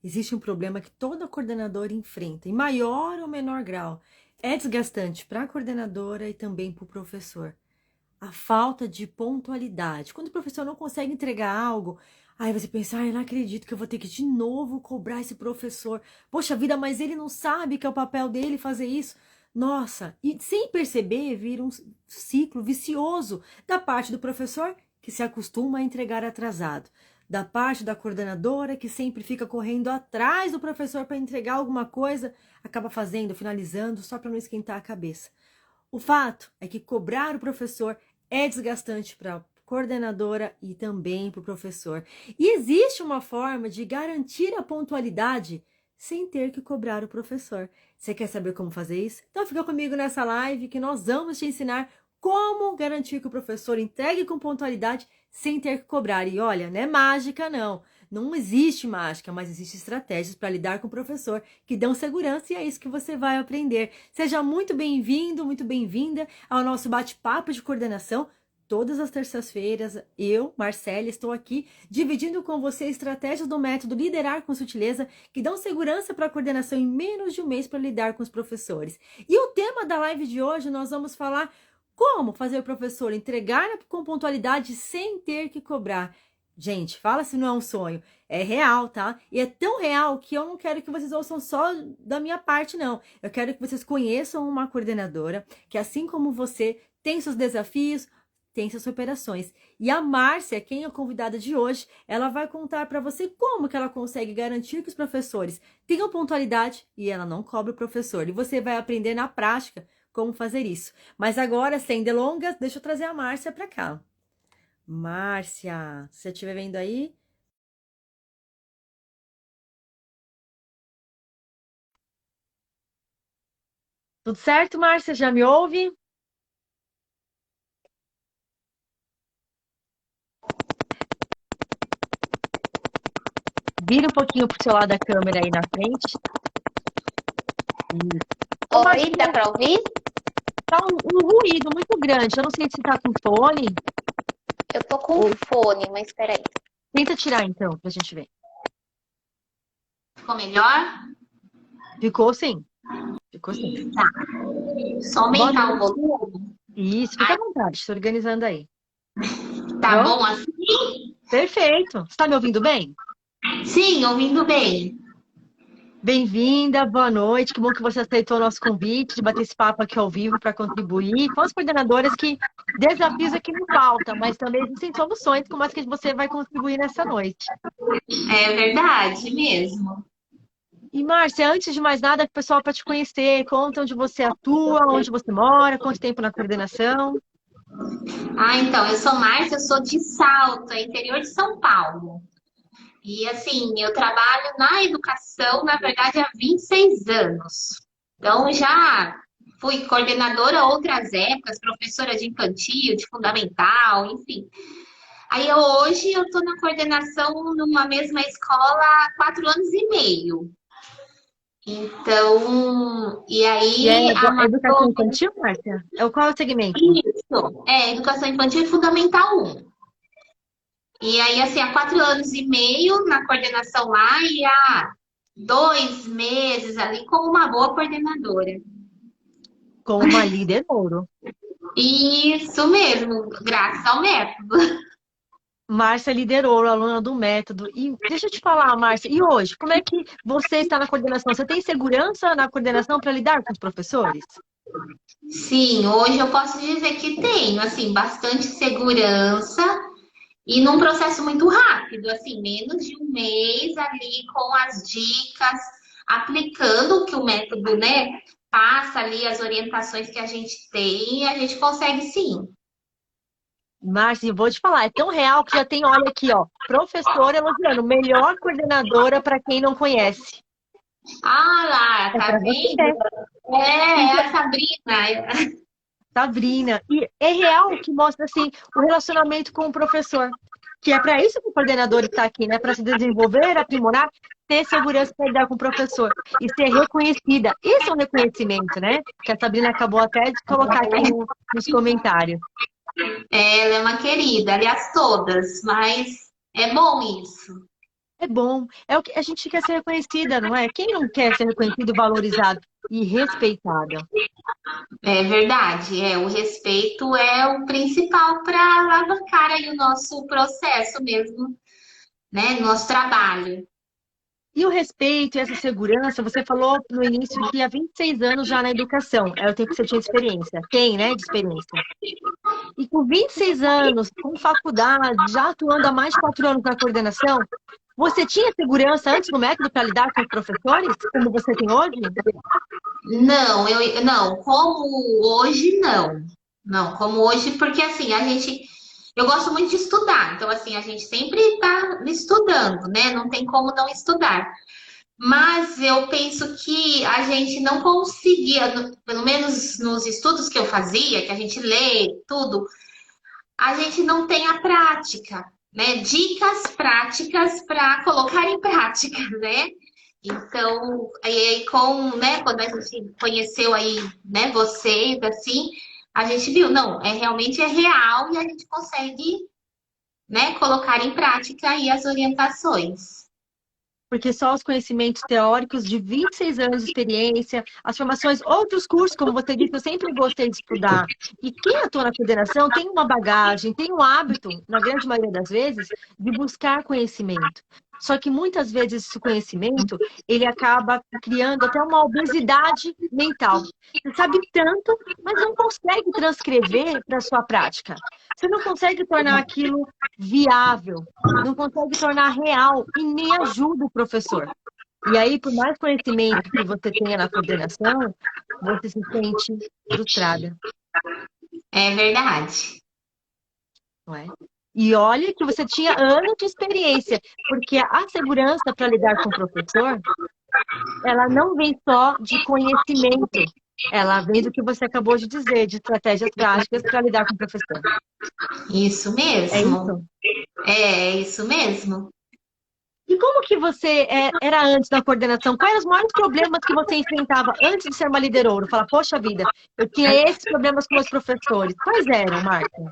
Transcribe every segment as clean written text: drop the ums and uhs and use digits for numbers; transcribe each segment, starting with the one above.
existe um problema que toda coordenadora enfrenta, em maior ou menor grau. É desgastante para a coordenadora e também para o professor. A falta de pontualidade. Quando o professor não consegue entregar algo, aí você pensa, eu não acredito que eu vou ter que de novo cobrar esse professor. Poxa vida, mas ele não sabe que é o papel dele fazer isso. Nossa, e sem perceber, vira um ciclo vicioso da parte do professor, que se acostuma a entregar atrasado, da parte da coordenadora, que sempre fica correndo atrás do professor para entregar alguma coisa, acaba fazendo, finalizando, só para não esquentar a cabeça. O fato é que cobrar o professor é desgastante para a coordenadora e também para o professor. E existe uma forma de garantir a pontualidade sem ter que cobrar o professor. Você quer saber como fazer isso? Então fica comigo nessa live que nós vamos te ensinar como garantir que o professor entregue com pontualidade sem ter que cobrar. E olha, não é mágica não. Não existe mágica, mas existem estratégias para lidar com o professor que dão segurança e é isso que você vai aprender. Seja muito bem-vindo, muito bem-vinda ao nosso bate-papo de coordenação. Todas as terças-feiras, eu, Marcela, estou aqui dividindo com você estratégias do método Liderar com Sutileza que dão segurança para a coordenação em menos de um mês para lidar com os professores. E o tema da live de hoje, nós vamos falar como fazer o professor entregar com pontualidade sem ter que cobrar. Gente, fala se não é um sonho. É real, tá? E é tão real que eu não quero que vocês ouçam só da minha parte, não. Eu quero que vocês conheçam uma coordenadora que, assim como você, tem seus desafios, tem suas superações. E a Márcia, quem é a convidada de hoje, ela vai contar para você como que ela consegue garantir que os professores tenham pontualidade e ela não cobra o professor. E você vai aprender na prática como fazer isso. Mas agora, sem delongas, deixa eu trazer a Márcia para cá. Márcia, se você estiver vendo aí. Tudo certo, Márcia? Já me ouve? Vira um pouquinho pro seu lado da câmera aí na frente. Ô, Oi, Márcia, dá pra ouvir? tá um ruído muito grande. Eu não sei se tá com fone. Eu tô com fone, mas peraí. Tenta tirar então, pra gente ver. Ficou melhor? Ficou sim. Ficou sim. Tá. Só Boa aumentar o noite. volume. Isso, fica à vontade, estou organizando aí. Tá Pronto? bom assim? Perfeito. Você está me ouvindo bem? Sim, ouvindo bem. Bem-vinda, boa noite. Que bom que você aceitou o nosso convite de bater esse papo aqui ao vivo para contribuir com as coordenadoras que desafios aqui não faltam, mas também existem soluções como as que você vai contribuir nessa noite. É verdade mesmo. E, Márcia, antes de mais nada, pessoal, para te conhecer, conta onde você atua, onde você mora, quanto tempo na coordenação. Ah, então, eu sou Márcia, eu sou de Salto, é interior de São Paulo. E assim, eu trabalho na educação, na verdade, há 26 anos. Então, já fui coordenadora outras épocas, professora de infantil, de fundamental, enfim. Aí hoje eu estou na coordenação numa mesma escola há 4 anos e meio. Então, e E é aí a educação Marconi, infantil, Márcia? Qual é o segmento? isso, é educação infantil e fundamental 1. E aí, assim, há 4 anos e meio na coordenação lá e há 2 meses ali como uma boa coordenadora. Com uma líder ouro. Isso mesmo, graças ao método. Márcia liderou, aluna do método. E deixa eu te falar, Márcia, e hoje, como é que você está na coordenação? Você tem segurança na coordenação para lidar com os professores? Sim, hoje eu posso dizer que tenho, assim, bastante segurança. E num processo muito rápido, assim, menos de um mês ali com as dicas, aplicando o que o método, né, passa ali, as orientações que a gente tem, a gente consegue sim. Márcia, eu vou te falar, é tão real que já tem, olha aqui, ó, professora elogiando, melhor coordenadora para quem não conhece. Ah lá, É tá para você, vendo? É a Sabrina. Sabrina. E é real que mostra, assim, o relacionamento com o professor. Que é para isso que o coordenador está aqui, né? Para se desenvolver, aprimorar, ter segurança para lidar com o professor e ser reconhecida. Isso é um reconhecimento, né? Que a Sabrina acabou até de colocar aqui nos comentários. Ela é uma querida, aliás, todas, mas é bom isso. é bom. É o que a gente quer ser reconhecida, não é? Quem não quer ser reconhecido, valorizado e respeitado? É verdade, o respeito é o principal para alavancar aí o nosso processo mesmo, né? Nosso trabalho. E o respeito e essa segurança, você falou no início que há 26 anos já na educação, é o tempo que você tinha experiência. Tem, né, de experiência. E com 26 anos, com faculdade, já atuando há mais de 4 anos na coordenação, você tinha segurança antes no método para lidar com os professores, como você tem hoje? Não, não, como hoje não. Não, como hoje, porque assim, eu gosto muito de estudar, então assim, a gente sempre está estudando, né? Não tem como não estudar. Mas eu penso que a gente não conseguia, pelo menos nos estudos que eu fazia, que a gente lê tudo, a gente não tem a prática, né? Dicas práticas para colocar em prática, né? Então, aí né, quando a gente conheceu aí, né, vocês, assim, a gente viu, não, realmente é real e a gente consegue, né, colocar em prática aí as orientações. Porque só os conhecimentos teóricos de 26 anos de experiência, as formações, outros cursos, como você disse, eu sempre gostei de estudar. E quem atua na coordenação tem uma bagagem, tem um hábito, na grande maioria das vezes, de buscar conhecimento. Só que muitas vezes esse conhecimento, ele acaba criando até uma obesidade mental. Você sabe tanto, mas não consegue transcrever para a sua prática. Você não consegue tornar aquilo viável, não consegue tornar real e nem ajuda o professor. E aí, por mais conhecimento que você tenha na coordenação, você se sente frustrada, É verdade. não é? E olha que você tinha anos de experiência, porque a segurança para lidar com o professor, ela não vem só de conhecimento, ela vem do que você acabou de dizer, de estratégias práticas para lidar com o professor. Isso É mesmo. isso? É isso mesmo. E como que você era antes da coordenação? Quais eram os maiores problemas que você enfrentava antes de ser uma liderouro? Fala, poxa vida, eu tinha esses problemas com meus professores. Quais eram, Marta?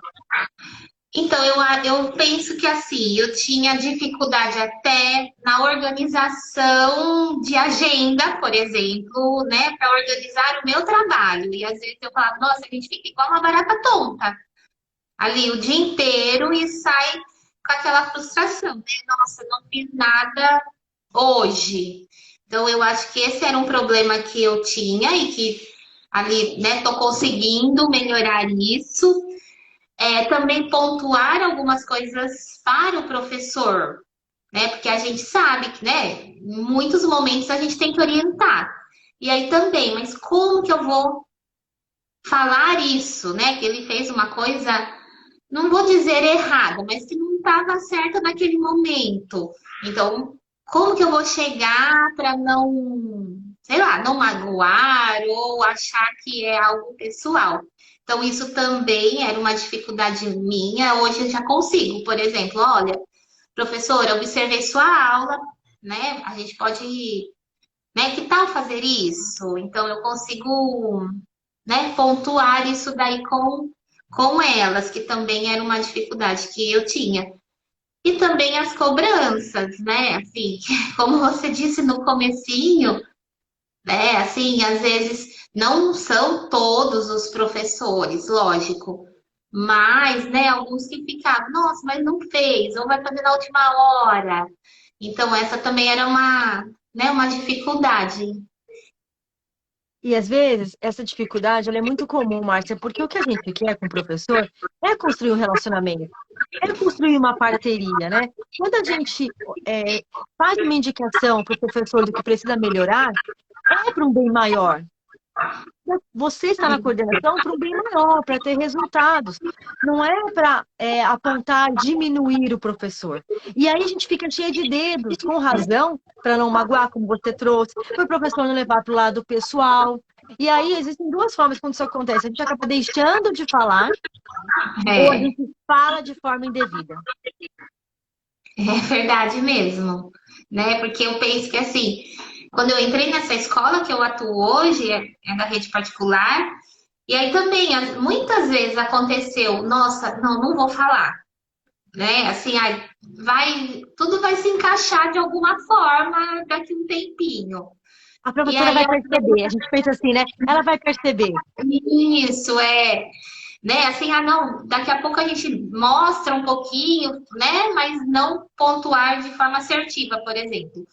Então, eu penso que assim, eu tinha dificuldade até na organização de agenda, por exemplo, né, para organizar o meu trabalho. E às vezes eu falava, nossa, a gente fica igual uma barata tonta ali o dia inteiro e sai com aquela frustração, né? Nossa, não fiz nada hoje. Então, eu acho que esse era um problema que eu tinha e que ali, né, tô conseguindo melhorar isso. Também pontuar algumas coisas para o professor, né? Porque a gente sabe que, né, em muitos momentos a gente tem que orientar. E aí também, mas como que eu vou falar isso, né? Que ele fez uma coisa, não vou dizer errada, mas que não estava certa naquele momento. Então, como que eu vou chegar para não, sei lá, não magoar ou achar que é algo pessoal? Então, isso também era uma dificuldade minha. Hoje eu já consigo, por exemplo, olha, professora, observei sua aula, né? A gente pode, né? Que tal fazer isso? Então, eu consigo, né, pontuar isso daí com elas, que também era uma dificuldade que eu tinha. E também as cobranças, né? Assim, como você disse no comecinho, né? Assim, às vezes não são todos os professores, lógico, mas, né, alguns que ficavam, nossa, mas não fez, ou vai fazer na última hora. Então, essa também era né, uma dificuldade. E às vezes essa dificuldade ela é muito comum, Márcia, porque o que a gente quer com o professor é construir um relacionamento, é construir uma parceria, né? Quando a gente faz uma indicação para o professor do que precisa melhorar, é para um bem maior. Você está na coordenação para um bem maior, para ter resultados. Não é para apontar, diminuir o professor. E aí a gente fica cheio de dedos, com razão, para não magoar, como você trouxe, para o professor não levar para o lado pessoal. E aí existem duas formas quando isso acontece. A gente acaba deixando de falar ou a É, gente fala de forma indevida. é verdade mesmo, né? Porque eu penso que assim, quando eu entrei nessa escola que eu atuo hoje, é da rede particular, e aí também muitas vezes aconteceu, nossa, não, não vou falar. né? Assim, ai, tudo vai se encaixar de alguma forma daqui a um tempinho. A E professora aí vai perceber. A gente pensa assim, né? Ela vai perceber. isso é, né? Assim, ah, não, daqui a pouco a gente mostra um pouquinho, né? Mas não pontuar de forma assertiva, por exemplo.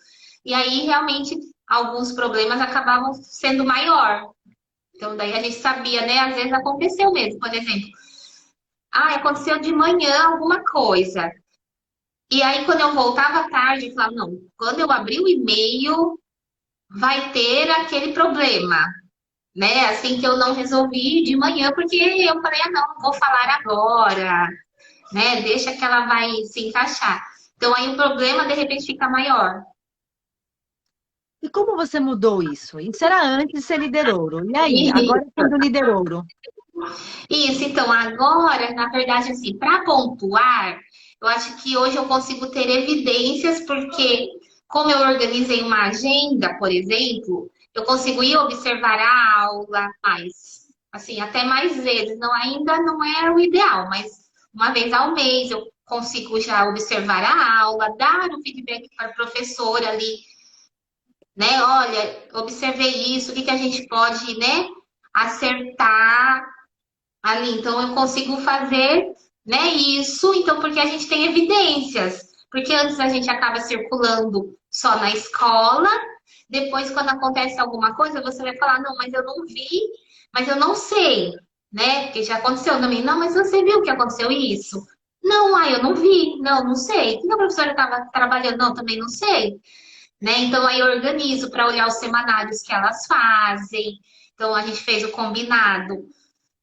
E aí, realmente, alguns problemas acabavam sendo maior. Então, daí a gente sabia, né? Às vezes aconteceu mesmo, por exemplo, ah, aconteceu de manhã alguma coisa. E aí, quando eu voltava à tarde, eu falava, não, quando eu abrir o e-mail, vai ter aquele problema, né? Assim que eu não resolvi de manhã, porque eu falei, ah, não, vou falar agora, né? Deixa que ela vai se encaixar. Então, aí o problema, de repente, fica maior. E como você mudou isso? Isso era antes de ser liderouro. E aí, agora sendo liderouro? Isso, então, agora, na verdade, assim, para pontuar, eu acho que hoje eu consigo ter evidências, porque como eu organizei uma agenda, por exemplo, eu consigo ir observar a aula mais, assim, até mais vezes. Não, ainda não é o ideal, mas uma vez ao mês eu consigo já observar a aula, dar o feedback para o professor ali, né? Olha, observei isso, o que que a gente pode, né, acertar ali. Então, eu consigo fazer, né, isso, então, porque a gente tem evidências. Porque antes a gente acaba circulando só na escola, depois, quando acontece alguma coisa, você vai falar, não, mas eu não vi, mas eu não sei, né? Porque já aconteceu também, não, mas você viu que aconteceu isso? Não, eu não vi, não, não sei. O que a professora estava trabalhando? Não, também não sei, né? Então, aí eu organizo para olhar os semanários que elas fazem. Então, a gente fez o combinado,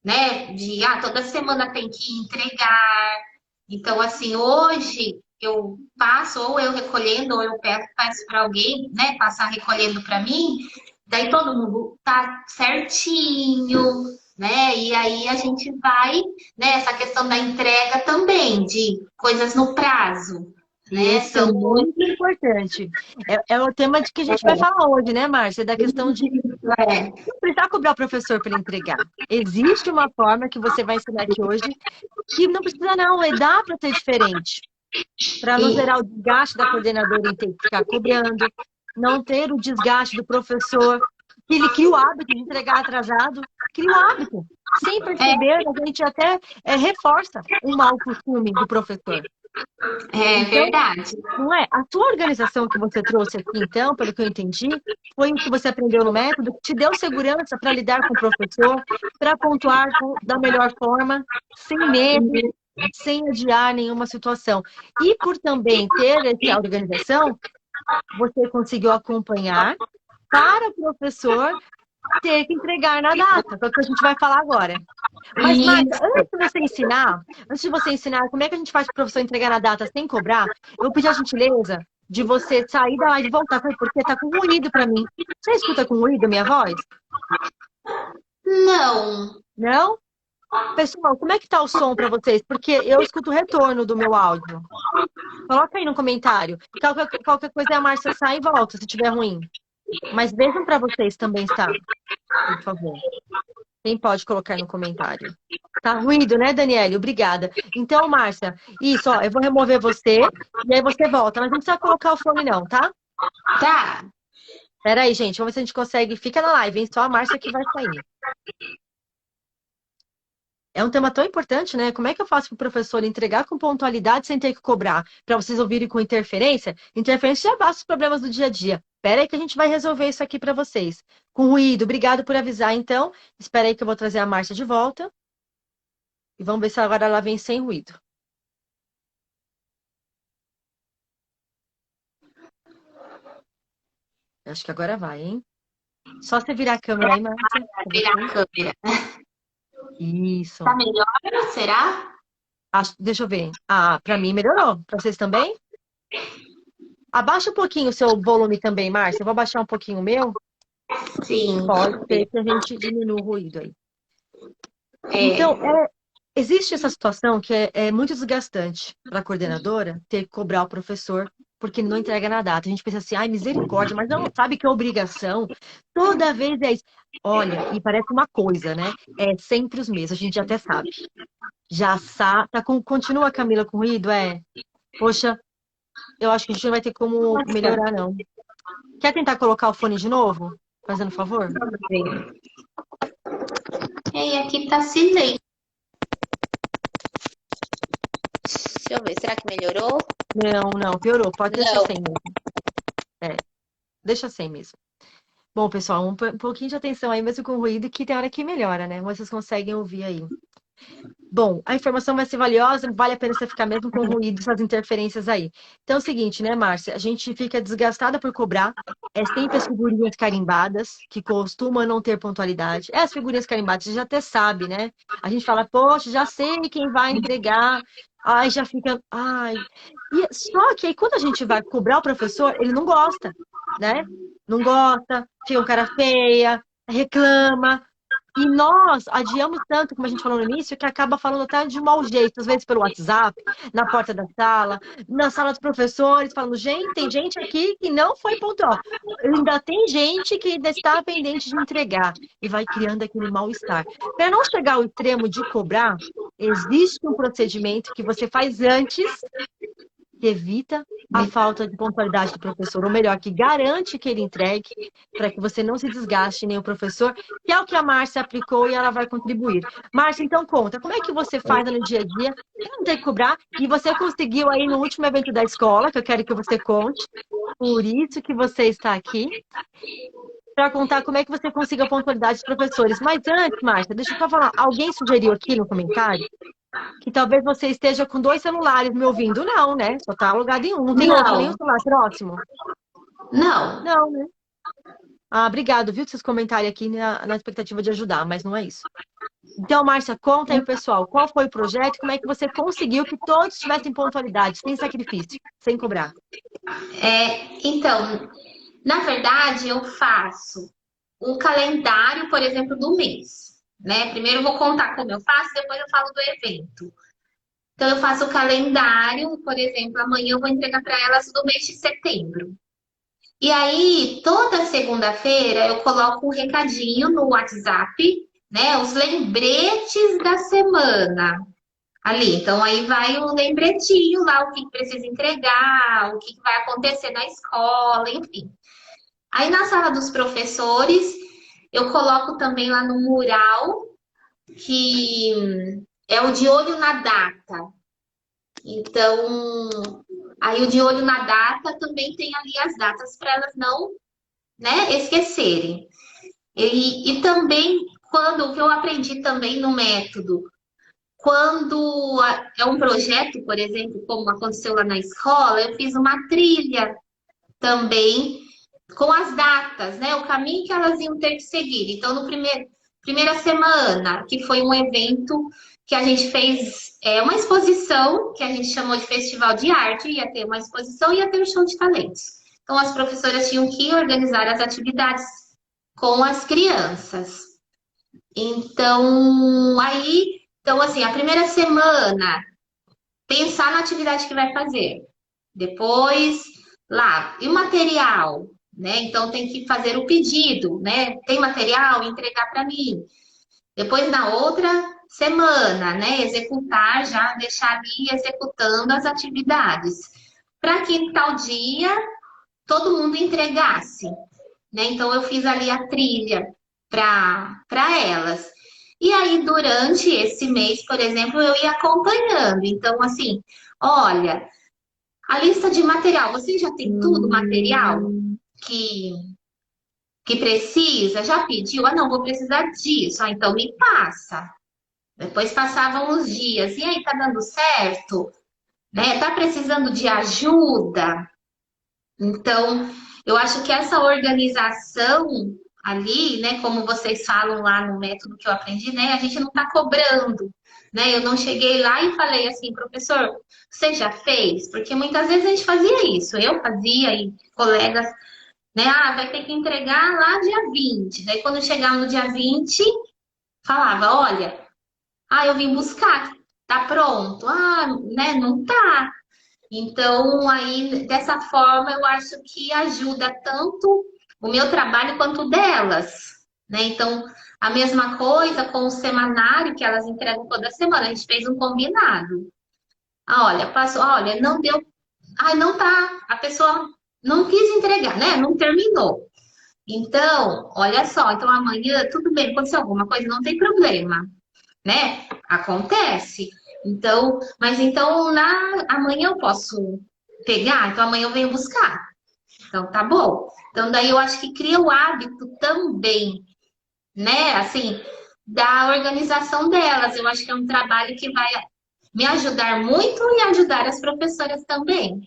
né? De toda semana tem que entregar. Então, assim, hoje eu passo, ou eu recolhendo, ou eu peço para alguém, né, passar recolhendo para mim, daí todo mundo tá certinho, né? E aí a gente vai, né, essa questão da entrega também, de coisas no prazo, né? Esse é São muito importante. É o tema de que a gente vai falar hoje, né, Márcia? Da questão de é, não precisar cobrar o professor para entregar. Existe uma forma que você vai ensinar aqui hoje que não precisa não, dá para ser diferente. Para não e gerar o desgaste da coordenadora em ter que ficar cobrando, não ter o desgaste do professor, que ele cria o hábito de entregar atrasado, cria o hábito. Sem perceber, a gente até reforça um mau costume do professor. é Então, verdade. não é? A sua organização que você trouxe aqui, então, pelo que eu entendi, foi o que você aprendeu no método, que te deu segurança para lidar com o professor, para pontuar da melhor forma, sem medo, sem adiar nenhuma situação. E por também ter essa organização, você conseguiu acompanhar para o professor ter que entregar na data, que é o que a gente vai falar agora. Mas, E Marta, antes de você ensinar como é que a gente faz para o professor entregar na data sem cobrar, eu vou pedir a gentileza de você sair da live e voltar, sabe? Porque tá com ruído para mim. Você escuta com ruído a minha voz? não. Não? Pessoal, como é que tá o som para vocês? Porque eu escuto o retorno do meu áudio. Coloca aí no comentário. Qualquer coisa a Márcia sai e volta, se tiver ruim. Mas vejam para vocês também, está? Por favor. Quem pode colocar no comentário? Tá ruído, né, Daniele? Obrigada. Então, Márcia, isso, ó, eu vou remover você e aí você volta. Mas não precisa colocar o fone, não, tá? Tá. Pera aí, gente. Vamos ver se a gente consegue. Fica na live, hein? Só a Márcia que vai sair. É um tema tão importante, né? Como é que eu faço para o professor entregar com pontualidade sem ter que cobrar? Para vocês ouvirem com interferência? Interferência já basta os problemas do dia a dia. Espera aí que a gente vai resolver isso aqui para vocês. Com ruído, obrigado por avisar, então. Espera aí que eu vou trazer a Márcia de volta. E vamos ver se agora ela vem sem ruído. Acho que agora vai, hein? Só você virar a câmera aí, Márcia. Pra Virar a vocês. câmera. Isso. Tá melhor? Será? Deixa eu ver. Ah, para mim melhorou. Para vocês também? Abaixa um pouquinho o seu volume também, Márcia. Eu vou abaixar um pouquinho o meu. Sim. Pode ser que a gente diminua o ruído aí. Então, É. existe essa situação que é muito desgastante para a coordenadora ter que cobrar o professor porque ele não entrega na data. A gente pensa assim, ai, misericórdia, mas não sabe que é obrigação. Toda vez é isso. Olha, e parece uma coisa, né? É sempre os mesmos, a gente até sabe. Já sabe. Continua, Camila, com ruído? É. Poxa, eu acho que a gente não vai ter como Nossa, melhorar, não. Quer tentar colocar o fone de novo? Fazendo favor? e aqui tá silêncio. Deixa eu ver, será que melhorou? Não, não, piorou. Pode deixar Não. sem mesmo. É, deixa sem mesmo. Bom, pessoal, um pouquinho de atenção aí, mesmo com ruído, que tem hora que melhora, né? Mas vocês conseguem ouvir aí. Bom, a informação vai ser valiosa, vale a pena você ficar mesmo com ruído, essas interferências aí. Então é o seguinte, né, Márcia? A gente fica desgastada por cobrar, é sempre as figurinhas carimbadas, que costumam não ter pontualidade. É as figurinhas carimbadas, você já até sabe, né? A gente fala, poxa, já sei quem vai entregar, ai, já fica, ai. E só que aí quando a gente vai cobrar o professor, ele não gosta, né? Não gosta, fica um cara feia, reclama. E nós adiamos tanto, como a gente falou no início, que acaba falando até de mau jeito, às vezes pelo WhatsApp, na porta da sala, na sala dos professores, falando, gente, tem gente aqui que não foi pontual. Ainda tem gente que ainda está pendente de entregar. E vai criando aquele mal-estar. Para não chegar ao extremo de cobrar, existe um procedimento que você faz antes que evita a falta de pontualidade do professor, ou melhor, que garante que ele entregue, para que você não se desgaste nem o professor, que é o que a Márcia aplicou e ela vai contribuir. Márcia, então conta, como é que você faz no dia a dia, para não ter que cobrar, e você conseguiu aí no último evento da escola, que eu quero que você conte, por isso que você está aqui, para contar como é que você conseguiu a pontualidade dos professores. Mas antes, Márcia, deixa eu só falar, alguém sugeriu aqui no comentário que talvez você esteja com dois celulares me ouvindo. Não, né? Só tá alugado em um. Não tem outro, nenhum Não, celular próximo? não. Não, né? Ah, obrigado, viu, por vocês comentarem aqui na expectativa de ajudar, mas não é isso. Então, Márcia, conta aí, pessoal, qual foi o projeto e como é que você conseguiu que todos tivessem pontualidade, sem sacrifício, sem cobrar? Então, na verdade, eu faço um calendário, por exemplo, do mês, né? Primeiro eu vou contar como eu faço, depois eu falo do evento. Então, eu faço o calendário, por exemplo, amanhã eu vou entregar para elas do mês de setembro. E aí, toda segunda-feira, eu coloco um recadinho no WhatsApp, né? Os lembretes da semana ali. Então, aí vai o lembretinho lá, o que precisa entregar, o que vai acontecer na escola, enfim. Aí, na sala dos professores, eu coloco também lá no mural, que é o de olho na data. Então, aí o de olho na data também tem ali as datas para elas não, né, esquecerem. E também, quando o que eu aprendi também no método, quando é um projeto, por exemplo, como aconteceu lá na escola, eu fiz uma trilha também com as datas, né? O caminho que elas iam ter que seguir. Então, no primeira semana, que foi um evento que a gente fez uma exposição, que a gente chamou de Festival de Arte, ia ter uma exposição e ia ter um show de talentos. Então, as professoras tinham que organizar as atividades com as crianças. Então assim, a primeira semana, pensar na atividade que vai fazer. Depois, lá, e o material, né? Então tem que fazer o pedido, né? Tem material, entregar para mim. Depois, na outra semana, né? Executar, já deixar ali executando as atividades. Para que tal dia todo mundo entregasse, né? Então eu fiz ali a trilha para elas. E aí, durante esse mês, por exemplo, eu ia acompanhando. Então, assim, olha, a lista de material, você já tem tudo material que, que precisa? Já pediu? Ah, não, vou precisar disso. Ah, então me passa. Depois passavam os dias. E aí, tá dando certo? Né? Tá precisando de ajuda? Então, eu acho que essa organização ali, né, como vocês falam lá no método que eu aprendi, né, a gente não está cobrando, né? Eu não cheguei lá e falei assim, professor, você já fez? Porque muitas vezes a gente fazia isso, eu fazia e colegas, né, vai ter que entregar lá dia 20. Daí quando chegava no dia 20, falava, olha, eu vim buscar, tá pronto? Ah, né, não tá. Então, aí, dessa forma, eu acho que ajuda tanto o meu trabalho quanto o delas, né? Então, a mesma coisa com o semanário que elas entregam toda semana. A gente fez um combinado. Ah, olha, passou, olha, não deu. Ai, não tá. A pessoa não quis entregar, né? Não terminou. Então, olha só, então amanhã, tudo bem, aconteceu alguma coisa, não tem problema, né? Acontece. Então, mas então amanhã eu posso pegar, então amanhã eu venho buscar. Então tá bom. Então daí eu acho que cria o hábito também, né? Assim, da organização delas. Eu acho que é um trabalho que vai me ajudar muito e ajudar as professoras também.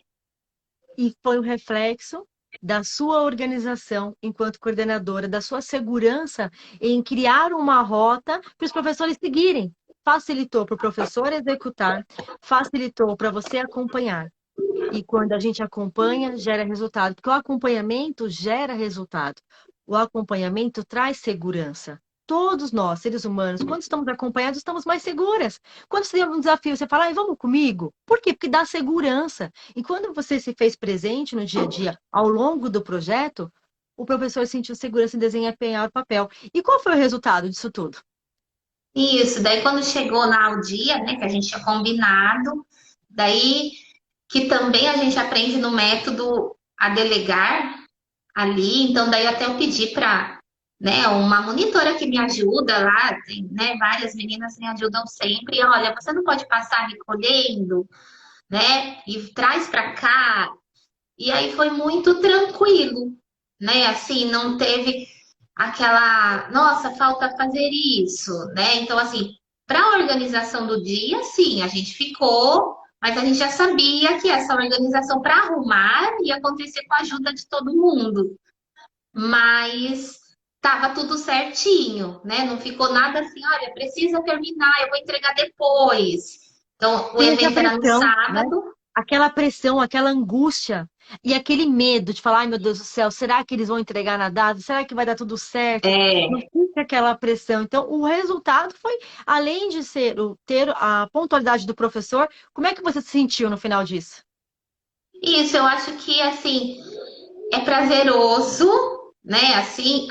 E foi um reflexo da sua organização enquanto coordenadora, da sua segurança em criar uma rota para os professores seguirem. Facilitou para o professor executar, facilitou para você acompanhar. E quando a gente acompanha, gera resultado, porque o acompanhamento gera resultado. O acompanhamento traz segurança. Todos nós, seres humanos, quando estamos acompanhados, estamos mais seguras. Quando você tem um desafio, você fala, ai, vamos comigo? Por quê? Porque dá segurança. E quando você se fez presente no dia a dia, ao longo do projeto, o professor sentiu segurança em desempenhar o papel. E qual foi o resultado disso tudo? Isso, daí quando chegou ao dia, né, que a gente tinha combinado, daí que também a gente aprende no método a delegar ali, então daí até eu pedi para, né, uma monitora que me ajuda lá, tem, né, várias meninas me ajudam sempre, e, olha, você não pode passar recolhendo, né, e traz para cá, e aí foi muito tranquilo, né, assim, não teve aquela, nossa, falta fazer isso, né, então assim, para a organização do dia, sim, a gente ficou, mas a gente já sabia que essa organização para arrumar ia acontecer com a ajuda de todo mundo, mas estava tudo certinho, né? Não ficou nada assim, olha, precisa terminar, eu vou entregar depois. Então, o Tem essa evento era no pressão, né? sábado. Aquela pressão, aquela angústia e aquele medo de falar, ai meu Deus do céu, será que eles vão entregar na data? Será que vai dar tudo certo? Não É, fica aquela pressão. Então, o resultado foi, além de ser ter a pontualidade do professor, como é que você se sentiu no final disso? isso, eu acho que assim é prazeroso, né? Assim,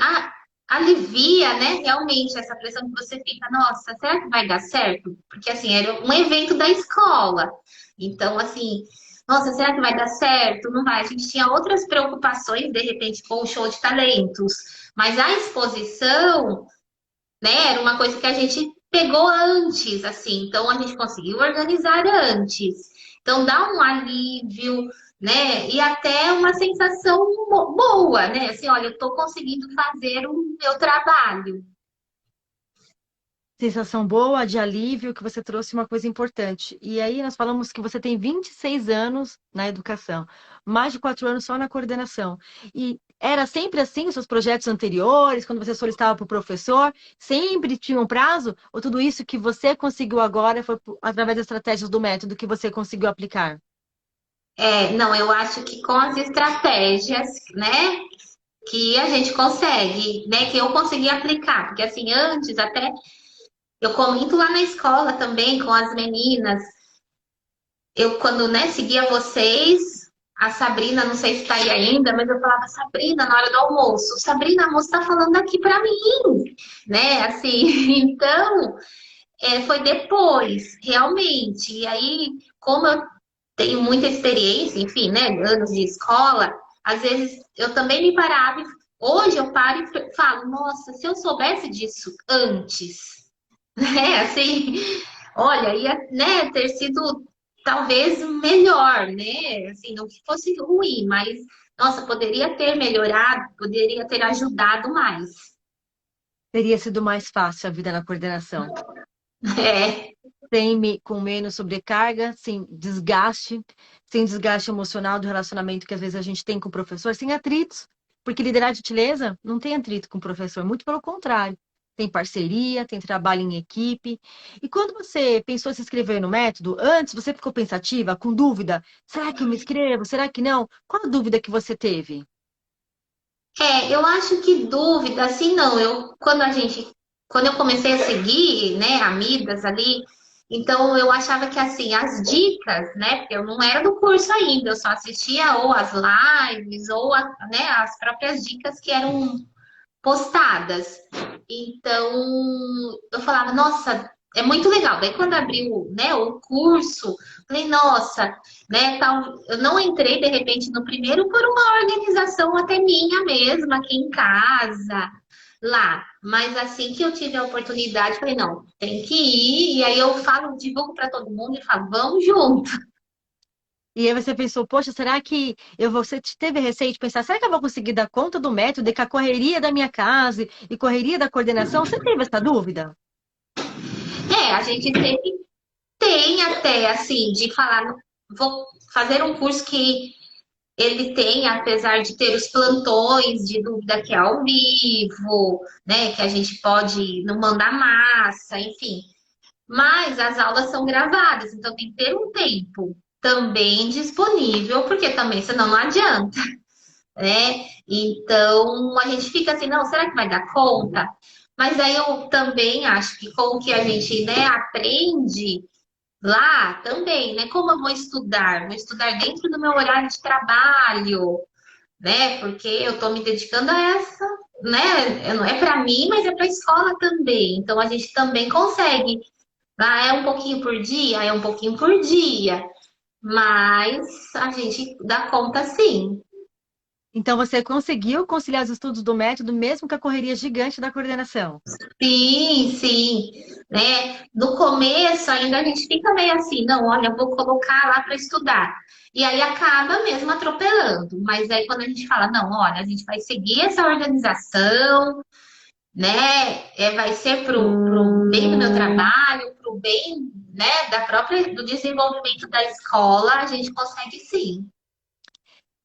alivia, né? Realmente essa pressão que você fica, nossa, será que vai dar certo? Porque assim, era um evento da escola. Então, assim, nossa, será que vai dar certo? Não vai. A gente tinha outras preocupações, de repente, com o show de talentos. Mas a exposição, né, era uma coisa que a gente pegou antes, assim, então a gente conseguiu organizar antes. Então dá um alívio, né? E até uma sensação boa, né? Assim, olha, eu estou conseguindo fazer o meu trabalho. Sensação boa, de alívio, que você trouxe uma coisa importante. E aí nós falamos que você tem 26 anos na educação, mais de 4 anos só na coordenação. E era sempre assim os seus projetos anteriores, quando você solicitava para o professor, sempre tinha um prazo? Ou tudo isso que você conseguiu agora foi através das estratégias do método que você conseguiu aplicar? É, não, eu acho que com as estratégias, né, que a gente consegue, né, que eu consegui aplicar, porque assim, antes até eu comento lá na escola também com as meninas. Eu, quando, né, seguia vocês, a Sabrina, não sei se está aí ainda, mas eu falava, Sabrina, na hora do almoço, Sabrina, a moça tá falando aqui para mim, né, assim, então, foi depois, realmente, e aí, como eu tenho muita experiência, enfim, né, anos de escola, às vezes eu também me parava, hoje eu paro e falo, nossa, se eu soubesse disso antes, né, assim, olha, ia, né, ter sido talvez melhor, né? Assim, não que fosse ruim, mas nossa, poderia ter melhorado, poderia ter ajudado mais. Teria sido mais fácil a vida na coordenação. É, Com menos sobrecarga, sem desgaste emocional do relacionamento que às vezes a gente tem com o professor, sem atritos. Porque liderar de gentileza não tem atrito com o professor, muito pelo contrário. Tem parceria, tem trabalho em equipe. E quando você pensou em se inscrever no método, antes você ficou pensativa, com dúvida? Será que eu me inscrevo? Será que não? Qual a dúvida que você teve? eu acho que dúvida, assim, não. Quando eu comecei a seguir, né, amigas ali, Então eu achava que assim, as dicas, né? Porque eu não era do curso ainda, eu só assistia ou as lives ou né, as próprias dicas que eram postadas. Então, eu falava, nossa, é muito legal. Daí, quando abriu, né, o curso, falei, nossa, né, tal, eu não entrei, de repente, no primeiro por uma organização até minha mesma, aqui em casa, lá. Mas assim que eu tive a oportunidade, falei, não, tem que ir. E aí eu falo, divulgo para todo mundo e falo, vamos junto. E aí você pensou, poxa, será que você teve receio de pensar, será que eu vou conseguir dar conta do método e com a correria da minha casa e correria da coordenação? Você teve essa dúvida? É, a gente sempre tem até, assim, de falar, vou fazer um curso que ele tem, apesar de ter os plantões de dúvida que é ao vivo, né, que a gente pode não mandar massa, enfim. Mas as aulas são gravadas, então tem que ter um tempo também disponível, porque também senão não adianta, né? Então a gente fica assim, não, será que vai dar conta? Mas aí eu também acho que com o que a gente, né, aprende lá também, né? Como eu vou estudar? Vou estudar dentro do meu horário de trabalho, né? Porque eu estou me dedicando a essa, né? Não é para mim, mas é para a escola também. Então a gente também consegue. Ah, é um pouquinho por dia, é um pouquinho por dia, mas a gente dá conta sim. Então você conseguiu conciliar os estudos do método mesmo com a correria gigante da coordenação? Sim, sim, né? No começo ainda a gente fica meio assim, não, olha, eu vou colocar lá para estudar. E aí acaba mesmo atropelando. Mas aí quando a gente fala, não, olha, a gente vai seguir essa organização, né? Vai ser pro bem do meu trabalho, pro bem, né, da própria do desenvolvimento da escola, a gente consegue sim.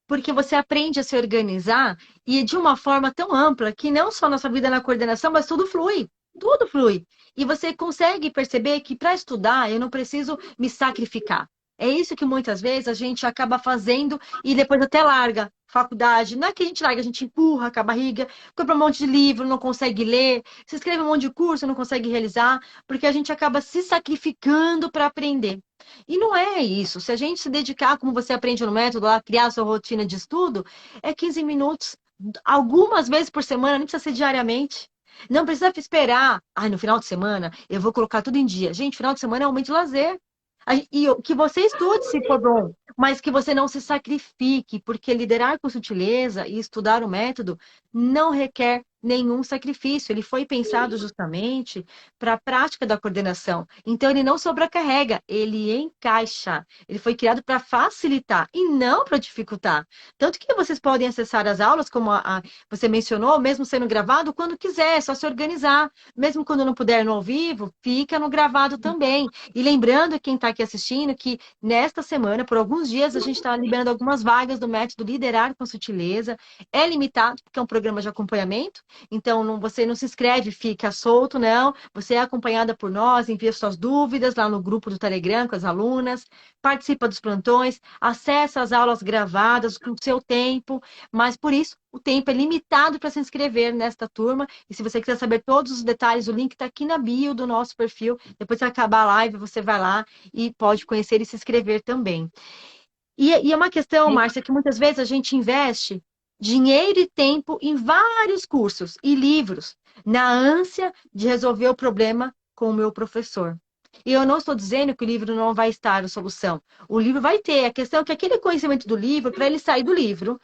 Porque você aprende a se organizar e de uma forma tão ampla que não só nossa vida na coordenação, mas tudo flui. Tudo flui. E você consegue perceber que para estudar eu não preciso me sacrificar. É isso que muitas vezes a gente acaba fazendo e depois até larga. Faculdade, não é que a gente larga, a gente empurra com a barriga, compra um monte de livro, não consegue ler, se inscreve um monte de curso, não consegue realizar, porque a gente acaba se sacrificando para aprender. E não é isso. Se a gente se dedicar, como você aprende no método, lá, criar a sua rotina de estudo, é 15 minutos, algumas vezes por semana, nem precisa ser diariamente. Não precisa esperar. Ai, no final de semana eu vou colocar tudo em dia. Gente, final de semana é um momento de lazer. Que você estude se for bom, mas que você não se sacrifique, porque liderar com sutileza e estudar o método não requer nenhum sacrifício. Ele foi pensado justamente para a prática da coordenação. Então, ele não sobrecarrega, ele encaixa. Ele foi criado para facilitar e não para dificultar. Tanto que vocês podem acessar as aulas, como você mencionou, mesmo sendo gravado, quando quiser, é só se organizar. Mesmo quando não puder no ao vivo, fica no gravado também. E lembrando quem está aqui assistindo que nesta semana, por alguns dias, a gente está liberando algumas vagas do método Liderar com Sutileza. É limitado, porque é um programa de acompanhamento. Então, você não se inscreve, fica solto, não. Você é acompanhada por nós, envia suas dúvidas lá no grupo do Telegram com as alunas, participa dos plantões, acessa as aulas gravadas com o seu tempo, mas por isso o tempo é limitado para se inscrever nesta turma. E se você quiser saber todos os detalhes, o link está aqui na bio do nosso perfil. Depois que acabar a live, você vai lá e pode conhecer e se inscrever também. E é uma questão, Márcia, que muitas vezes a gente investe dinheiro e tempo em vários cursos e livros, na ânsia de resolver o problema com o meu professor. E eu não estou dizendo que o livro não vai estar a solução. O livro vai ter. A questão é que aquele conhecimento do livro, para ele sair do livro,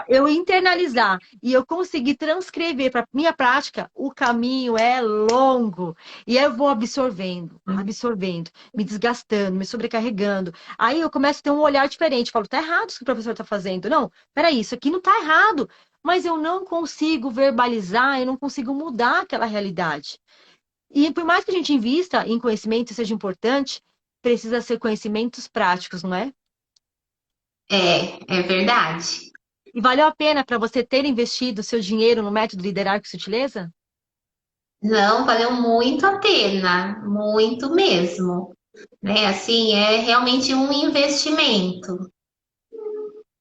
eu internalizar e eu conseguir transcrever para minha prática, o caminho é longo. E eu vou absorvendo, absorvendo, me desgastando, me sobrecarregando. Aí eu começo a ter um olhar diferente. Falo, tá errado isso que o professor está fazendo. Não, peraí, isso aqui não tá errado. Mas eu não consigo verbalizar, eu não consigo mudar aquela realidade. E por mais que a gente invista em conhecimento e seja importante, precisa ser conhecimentos práticos, não é? É verdade. E valeu a pena para você ter investido seu dinheiro no método Liderar com Sutileza? Não, valeu muito a pena, muito mesmo, né? Assim, é realmente um investimento.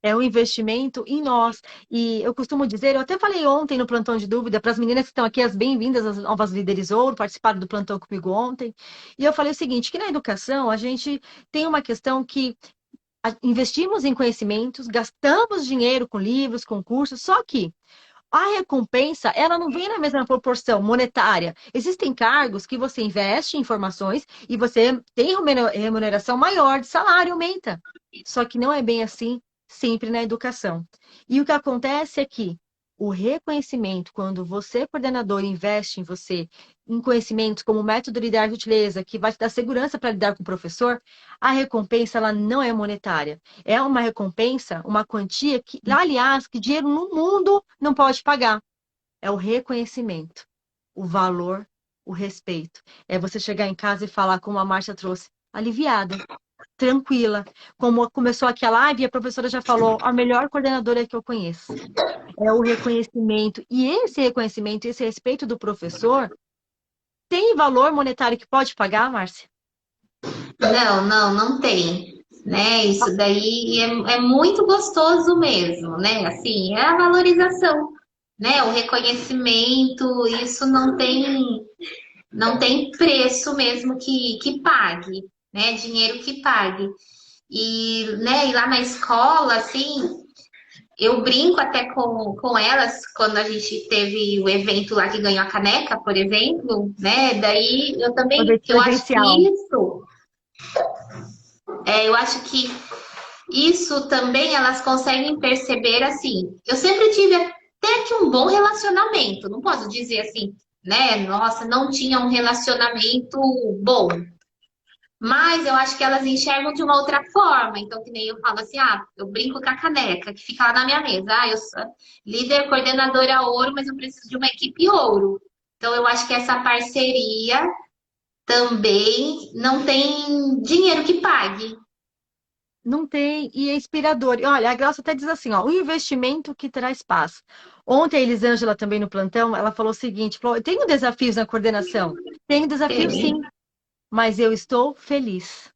É um investimento em nós. E eu costumo dizer, eu até falei ontem no plantão de dúvida para as meninas que estão aqui, as bem-vindas, as novas líderes ouro, participaram do plantão comigo ontem. E eu falei o seguinte, que na educação a gente tem uma questão que investimos em conhecimentos, gastamos dinheiro com livros, com cursos, só que a recompensa, ela não vem na mesma proporção monetária. Existem cargos que você investe em informações e você tem remuneração maior de salário, aumenta. Só que não é bem assim sempre na educação. E o que acontece é que o reconhecimento, quando você, coordenador, investe em você, em conhecimentos como o método Lidar de Utileza, que vai te dar segurança para lidar com o professor, a recompensa ela não é monetária. É uma recompensa, uma quantia que, aliás, que dinheiro no mundo não pode pagar. É o reconhecimento, o valor, o respeito. É você chegar em casa e falar, como a Márcia trouxe, aliviada, tranquila. Como começou aqui a live, a professora já falou, a melhor coordenadora que eu conheço. É o reconhecimento. E esse reconhecimento, esse respeito do professor, tem valor monetário que pode pagar, Márcia? Não, não, não tem, né? Isso daí é muito gostoso mesmo, né? Assim, é a valorização, né? O reconhecimento, isso não tem preço mesmo que pague, né? Dinheiro que pague. E, né, e lá na escola, assim, eu brinco até com elas quando a gente teve o evento lá que ganhou a caneca, por exemplo, né? Daí eu Uma também, vez presencial. eu acho que isso também elas conseguem perceber assim. Eu sempre tive até que um bom relacionamento, não posso dizer assim, né? Nossa, não tinha um relacionamento bom. Mas eu acho que elas enxergam de uma outra forma. Então, que nem eu falo assim, eu brinco com a caneca, que fica lá na minha mesa. Eu sou líder, coordenadora ouro, mas eu preciso de uma equipe ouro. Então, eu acho que essa parceria também não tem dinheiro que pague. Não tem, e é inspirador. E olha, a Graça até diz assim, ó, o investimento que traz paz. Ontem a Elisângela também no plantão, ela falou o seguinte, falou, eu tenho desafios na coordenação. Tenho desafios sim, mas eu estou feliz.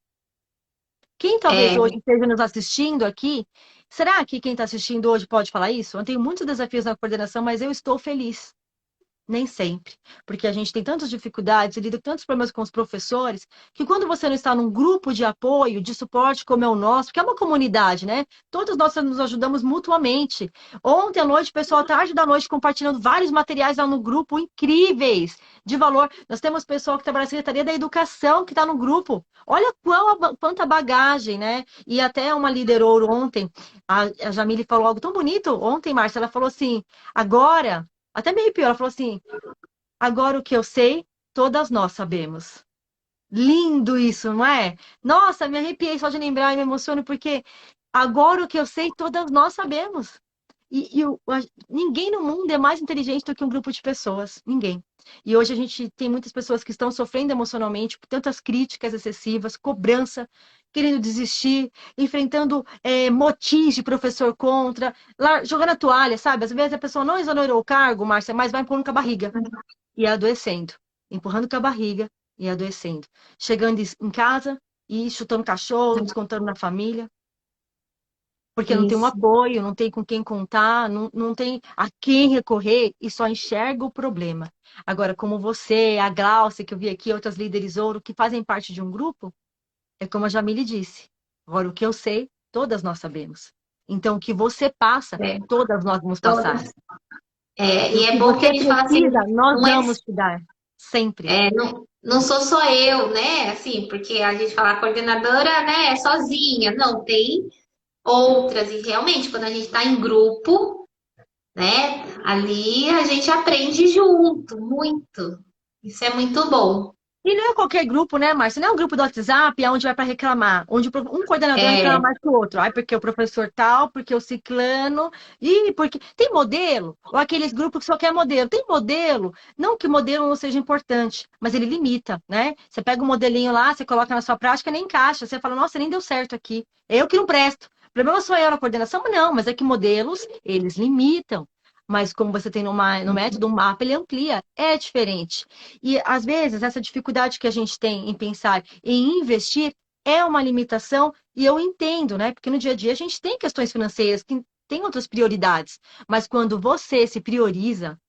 Quem talvez É, hoje esteja nos assistindo aqui, será que quem está assistindo hoje pode falar isso? Eu tenho muitos desafios na coordenação, mas eu estou feliz. Nem sempre, porque a gente tem tantas dificuldades e lida com tantos problemas com os professores, que quando você não está num grupo de apoio, de suporte como é o nosso, que é uma comunidade, né? Todos nós nos ajudamos mutuamente. Ontem à noite, o pessoal, tarde da noite, compartilhando vários materiais lá no grupo, incríveis, de valor. Nós temos pessoal que trabalha na Secretaria da Educação, que está no grupo. Olha quanta bagagem, né? E até uma líder ouro ontem, a Jamile falou algo tão bonito. Ontem, Márcia, ela falou assim, agora... Até me arrepiou. Ela falou assim: agora o que eu sei, todas nós sabemos. Lindo isso, não é? Nossa, me arrepiei só de lembrar e me emociono, porque agora o que eu sei, todas nós sabemos. Ninguém no mundo é mais inteligente do que um grupo de pessoas. Ninguém. E hoje a gente tem muitas pessoas que estão sofrendo emocionalmente por tantas críticas excessivas, cobrança, querendo desistir, enfrentando motins de professor contra, jogando a toalha, sabe? Às vezes a pessoa não exonerou o cargo, Márcia, mas vai empurrando com a barriga e adoecendo. Empurrando com a barriga e adoecendo. Chegando em casa e chutando cachorro, descontando na família porque não tem um isso. apoio, não tem com quem contar, não tem a quem recorrer e só enxerga o problema. Agora, como você, a Glaucia, que eu vi aqui, outras líderes ouro que fazem parte de um grupo, é como a Jamile disse. Agora, o que eu sei, todas nós sabemos. Então, o que você passa, É, todas nós vamos passar. todas. E E o é que bom que a você gente fala assim, precisa, nós não é, vamos te dar. Sempre. não sou só eu, né? Assim, porque a gente fala a coordenadora, né, é sozinha. Não, tem outras. E realmente, quando a gente está em grupo, né, ali a gente aprende junto, muito. Isso é muito bom. E não é qualquer grupo, né, Márcia? Não é um grupo do WhatsApp onde vai para reclamar, onde um coordenador reclama É, mais que o outro. Ai, porque o professor tal, porque o ciclano, e porque. Tem modelo? Ou aqueles grupos que só quer modelo? Tem modelo? Não que o modelo não seja importante, mas ele limita, né? Você pega um modelinho lá, você coloca na sua prática, nem encaixa. Você fala, nossa, nem deu certo aqui. Eu que não presto. O problema sou eu na coordenação? Não, mas é que modelos, eles limitam. Mas como você tem no método, um mapa, ele amplia. É diferente. E, às vezes, essa dificuldade que a gente tem em pensar em investir é uma limitação e eu entendo, né? Porque no dia a dia a gente tem questões financeiras que tem outras prioridades, mas quando você se prioriza,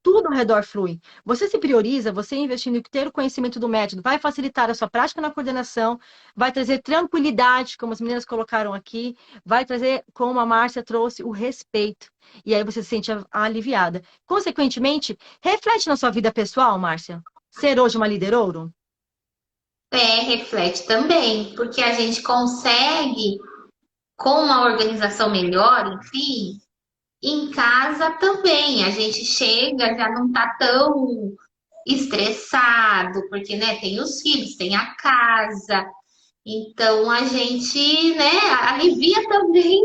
tudo ao redor flui. Você se prioriza, você investindo em ter o conhecimento do método, vai facilitar a sua prática na coordenação, vai trazer tranquilidade, como as meninas colocaram aqui, vai trazer, como a Márcia trouxe, o respeito. E aí você se sente aliviada. Consequentemente, reflete na sua vida pessoal, Márcia. Ser hoje uma líder ouro? Reflete também, porque a gente consegue, com uma organização melhor, enfim, em casa também. A gente chega, já não tá tão estressado, porque, né, tem os filhos, tem a casa. Então a gente, né, alivia também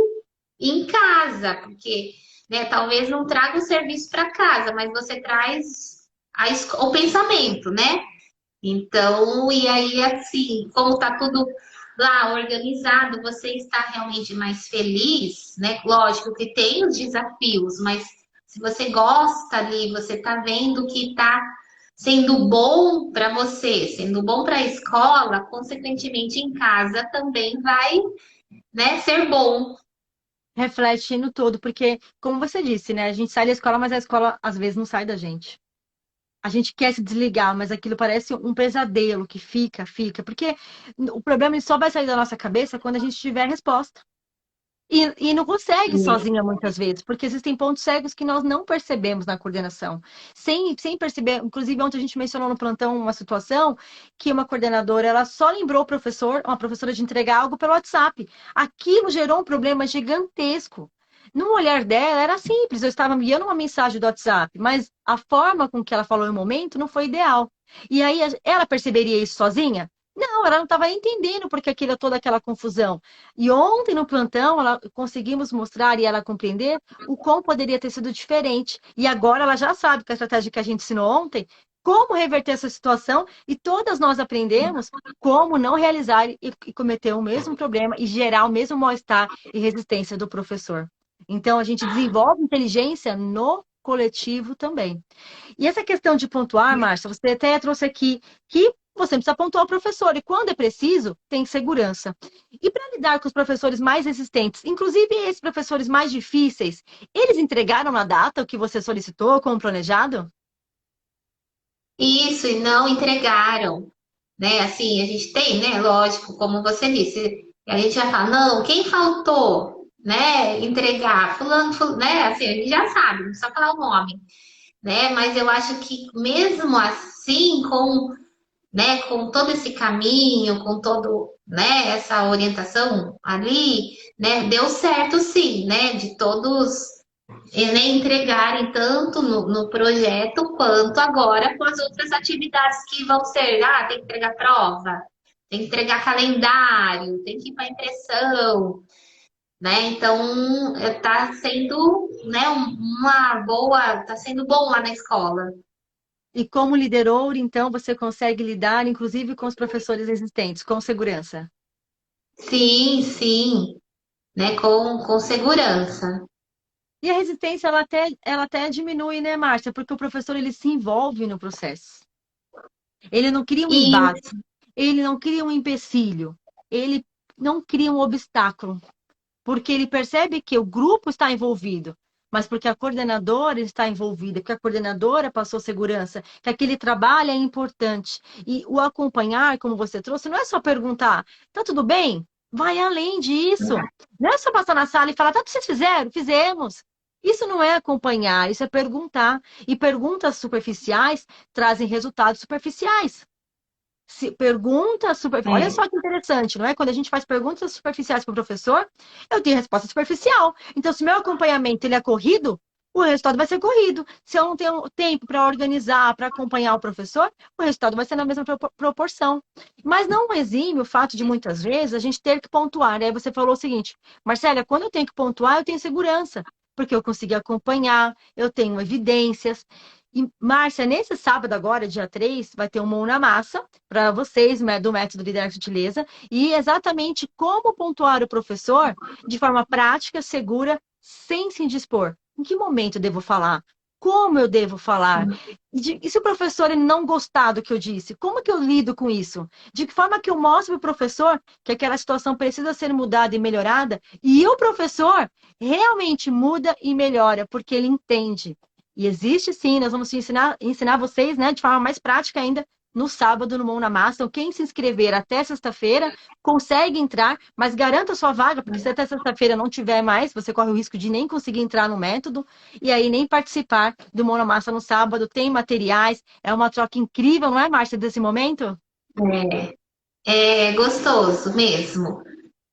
em casa, porque, né, talvez não traga o serviço para casa, mas você traz o pensamento, né? Então, e aí, assim, como tá tudo lá organizado, você está realmente mais feliz, né? Lógico que tem os desafios, mas se você gosta ali, você tá vendo que tá sendo bom para você, sendo bom para a escola, consequentemente em casa também vai, né, ser bom. Reflete no todo, porque, como você disse, né? A gente sai da escola, mas a escola às vezes não sai da gente. A gente quer se desligar, mas aquilo parece um pesadelo que fica, porque o problema só vai sair da nossa cabeça quando a gente tiver a resposta. E não consegue sozinha muitas vezes, porque existem pontos cegos que nós não percebemos na coordenação. Sem perceber, inclusive ontem a gente mencionou no plantão uma situação que uma coordenadora, ela só lembrou o professor, uma professora de entregar algo pelo WhatsApp. Aquilo gerou um problema gigantesco. No olhar dela era simples, eu estava enviando uma mensagem do WhatsApp, mas a forma com que ela falou no momento não foi ideal. E aí ela perceberia isso sozinha? Não, ela não estava entendendo porque aquilo, toda aquela confusão. E ontem no plantão, conseguimos mostrar e ela compreender o quão poderia ter sido diferente. E agora ela já sabe com a estratégia que a gente ensinou ontem, como reverter essa situação e todas nós aprendemos como não realizar e cometer o mesmo problema e gerar o mesmo mal-estar e resistência do professor. Então a gente desenvolve inteligência no coletivo também. E essa questão de pontuar, Márcia, você até trouxe aqui que você precisa pontuar o professor, e quando é preciso, tem segurança. E para lidar com os professores mais resistentes, inclusive esses professores mais difíceis, eles entregaram na data o que você solicitou, como planejado? Isso, e não entregaram, né? Assim, a gente tem, né? Lógico, como você disse, a gente já fala, não, quem faltou, né? Entregar, fulano, fulano, né? Assim, a gente já sabe, não precisa falar o nome, né? Mas eu acho que mesmo assim, com todo esse caminho, com todo, né, essa orientação ali, né, deu certo sim, né, de todos nem entregarem tanto no projeto quanto agora com as outras atividades que vão ser, tem que entregar prova, tem que entregar calendário, tem que ir para impressão, né? Então tá sendo, né, uma boa, tá sendo bom lá na escola. E como liderou, então, você consegue lidar, inclusive, com os professores existentes, com segurança. Sim, né, com segurança. E a resistência, ela até diminui, né, Márcia? Porque o professor, ele se envolve no processo. Ele não cria um E embate, ele não cria um empecilho, ele não cria um obstáculo, porque ele percebe que o grupo está envolvido, mas porque a coordenadora está envolvida, porque a coordenadora passou segurança, que aquele trabalho é importante. E o acompanhar, como você trouxe, não é só perguntar, tá tudo bem? Vai além disso. Não é só passar na sala e falar, tá, vocês fizeram? Fizemos. Isso não é acompanhar, isso é perguntar. E perguntas superficiais trazem resultados superficiais. Se pergunta super... Olha é, só que interessante, não é? Quando a gente faz perguntas superficiais para o professor, eu tenho resposta superficial. Então, se meu acompanhamento ele é corrido, o resultado vai ser corrido. Se eu não tenho tempo para organizar, para acompanhar o professor, o resultado vai ser na mesma proporção. Mas não exime o fato de, muitas vezes, a gente ter que pontuar. Aí você falou o seguinte, Marcela, quando eu tenho que pontuar, eu tenho segurança, porque eu consegui acompanhar, eu tenho evidências. E, Márcia, nesse sábado agora, dia 3, vai ter um mão na massa para vocês, né, do método Liderar com Sutileza, e exatamente como pontuar o professor de forma prática, segura, sem se indispor. Em que momento eu devo falar? como eu devo falar? E se o professor ele não gostar do que eu disse, como que eu lido com isso? De que forma que eu mostro para o professor que aquela situação precisa ser mudada e melhorada, e o professor realmente muda e melhora, porque ele entende. E existe sim, nós vamos ensinar vocês, né, de forma mais prática ainda, no sábado no Mão na Massa. Então, quem se inscrever até sexta-feira consegue entrar, mas garanta sua vaga, porque se até sexta-feira não tiver mais, você corre o risco de nem conseguir entrar no método e aí nem participar do Mão na Massa no sábado. Tem materiais, é uma troca incrível, não é, Márcia, desse momento? É gostoso mesmo,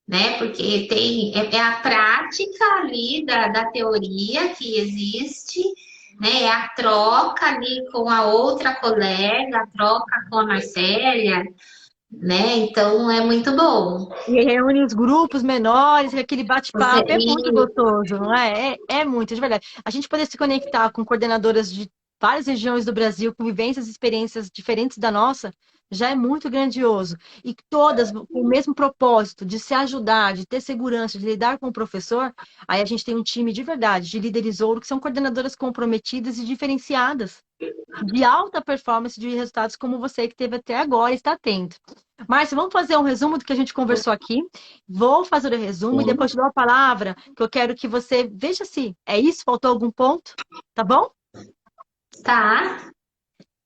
né? Porque é a prática ali da teoria que existe, né? É a troca ali com a outra colega, a troca com a Marcélia, né? Então é muito bom. E reúne os grupos menores, aquele Você, bate-papo, é muito gostoso, não é? É muito, de verdade. A gente poder se conectar com coordenadoras de várias regiões do Brasil, com vivências e experiências diferentes da nossa, já é muito grandioso. E todas com o mesmo propósito de se ajudar, de ter segurança, de lidar com o professor, aí a gente tem um time de verdade, de líderes ouro, que são coordenadoras comprometidas e diferenciadas, de alta performance de resultados como você que teve até agora e está tendo. Márcia, vamos fazer um resumo do que a gente conversou aqui. Vou fazer o resumo e depois te dou a palavra, que eu quero que você veja se é isso, faltou algum ponto, tá bom? tá?